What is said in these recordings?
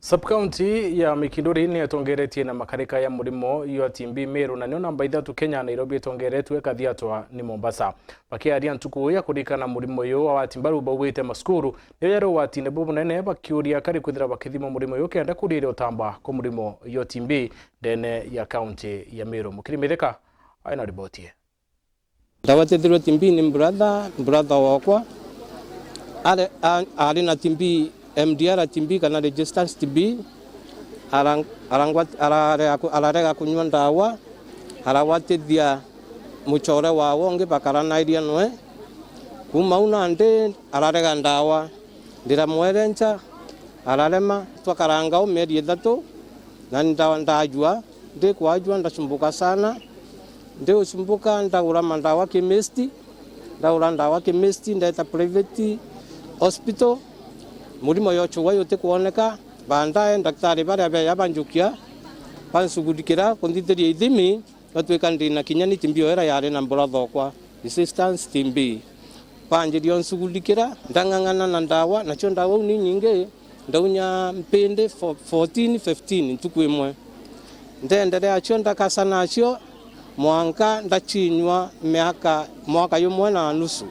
Subcounty ya Mikindori ni yatongeretie na makarika ya murimo yo TB Meru na namba 3 Kenya Nairobi yatongeretwe kathiatwa ni Mombasa. Bakiaria ntuku ya kurikana murimo yo wa timbaru bawite maskuru yo yaro watine bobo nene bakiuria kari kwithira bakithimo murimo yo kenda kurire utamba ko murimo yo TB dene ya county ya Meru. Mukirimitheka aina ribotie. Ndawatethirwe TB ni brother wakwa ari na TB MDR TB kana registered TB ararega kunywa ndawa arawatithia muchore wawo ngi bakarana iria nwe kuma una nde ararega ndawa ndira mwerencha ararema twakaranga o meri 3 na ndajua ndi kwajua ndasumbuka sana ndi usumbuka ndagura mandawa chemist ndeta private hospital murimo yocho yote kuoneka bandaye daktari bare abe yabanjukia bansugudikira konditeri ithimi batweka ndina kinyani timbio era yare na brother kwa assistance timbi panjirio nsugudikira ndangangana na ndawa nacho ndawa ni nyinge ndaunya mpende 14 15 ntukwemwe ndendelea acho ndakasana acho mwanka ndachinywa mwaka yomwe na nusu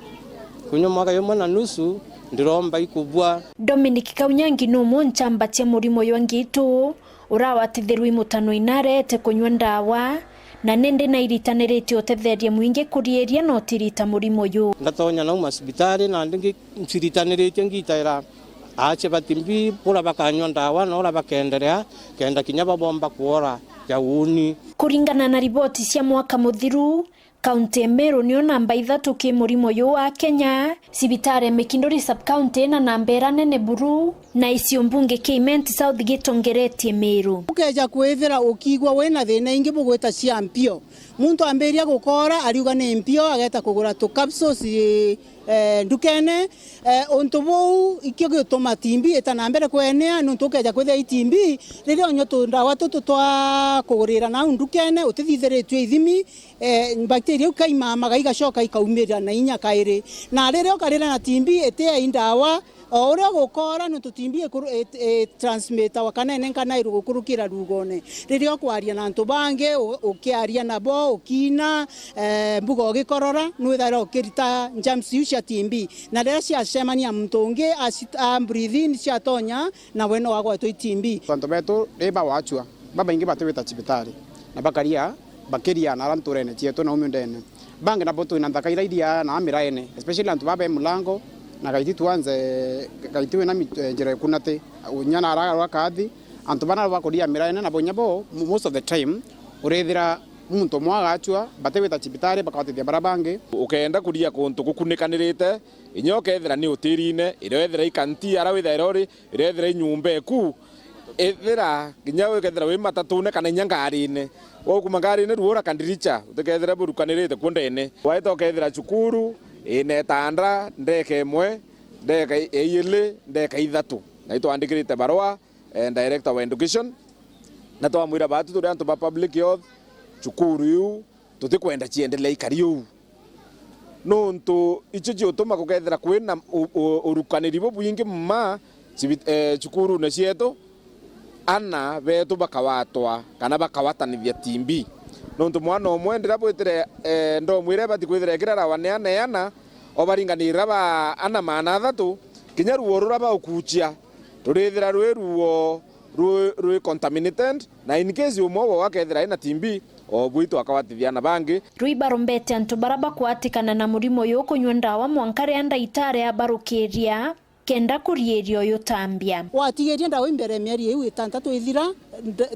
kunywa mwaka yomwe na nusu ndiromba ikubwa. Dominic Kaunyangi no monchamba tia murimo ywangitu urawatithirwi mutano inarete kunywa ndawa na nende na iritanirite otetheria mwingi kurieria no tirita murimo yu ndatonya na hospitali na ndingi nsiritanirite ngitaira ache batimbi pura bakanywa ndawa no bakenderea kenda kinyaba bomba kuora ya uni. Kuringana na ripoti cia mwaka muthiru County ya Meru niyo namba 3 ki murimo yo wa Kenya, sibitare Mikindori subcounty na nambera nene buru na icio mbunge Keiment South gitongeretie Meru. Ukeja kwethera ukigwa wena thina ingi bugweta cia mpio muntu amberia gukora ariuga ni mpio ageta kugura to capsules ndukene onto bou ikyo gituma timbi etana mbere kwenea nuntu ukeja kwethera itimbi ririo nyoto ndawa twa kugurira na ndukene utithithiretwe ithimi bacteria ukaima magaiga shoka ikaumira na inya kairi na ririo karira na timbi etea indawa ora gukora nuntu timbi transmitter wakanene kana irugukurukira rugone ririo kwaria na ntu bange ukiaria nabo ukina mbugo gikorora nwithara ukirita germs cia timbi na riria cia semania mtungi breathe in cia tonya na weno wagwa to timbi bantu betu riba wachua baba ingi batwita cibitari na bakaria bakiria na ranturene cietu na umundene bange na botu ina ndakaira iria na amiraene especially antu babe mulango na gaiti tuanze gaitiwe na njira kunate unyana ara kathi antu bana bakoria miraene na bonyabo most of the time urethira muntu mwagachwa bateweta cibitari bakawatithia barabange ukenda kuria kuntu gukunikanirite inyoka ethira ni utirine irethira ikanti ara withairori irethira inyumba ku ethira ginyawe kethira we matatune kana nyangarine wo kumangarine ruora kandiricha utekethira burukanirite kundene waito kethira cukuru ine tandra ndeke imwe ndeka eyele ndeka 3 na itwandikirite barua director wa education na twamwira batu turi antu ba public health cukuru yu tutikwenda ciendelea ikariu nontu icho ciotuma kukethira kwina urukaniri bubwingi mma cukuru na cietu ana betu bakawatwa kana bakawatanithia timbi nontu mwana omwe ndira bwitire ndo mwire bati kwithira kirara waneana obaringanira ba ana mana 3 kinya ruo ruraba ukuchia turithira ruo contaminated na in case umwe wakethira ina timbi obwitu akawatithia na bangi ruibarombete antu baraba kwatikana na murimo yo kunywa ndawa mwankare anda itare ya barukiria kenda kurierio yo tambia watigeria ndawa imbere mieri iu 6 ithira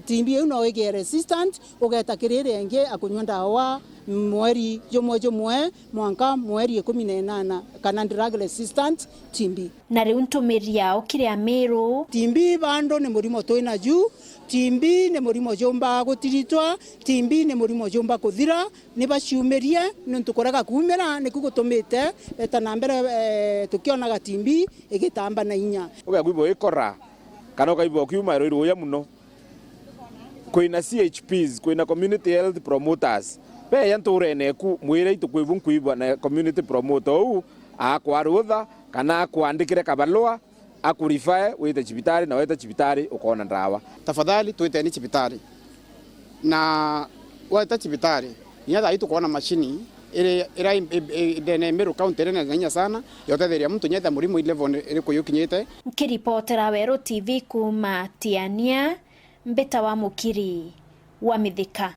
timbi iu no ige resistant ugeta kirire nge akunywa ndawa mweri jomwe mwanka mweri 18 kana drug resistant timbi na riu ntumiria okiria Meru timbi bando ni murimo toina juu timbi ni murimo jomba gutiritwa timbi ni murimo jomba kuthira ni baciumerie nuntu koraga kumera ni kugutumite etana mbere tukionaga timbi igitamba na inya ugagwibo ikora kana ukaibo kiuma riro ya muno kwina CHPs kwina community health promoters pe yanturene ku mwire itukwibun kuibwa na community promoter u akwarutha kana kwandikire kabalua akurifae wite cibitari na wite cibitari ukona ndawa. Tafadhali twiteni cibitari na wita cibitari nyatha itu kuona mashini ira ndene Meru County ina nganya sana yotetheria mtu nyetha murimu level iri kuyukinyite. Nkiripotera Werũ TV kuma Tiania, Mbita wa Mukiri wa Mithika.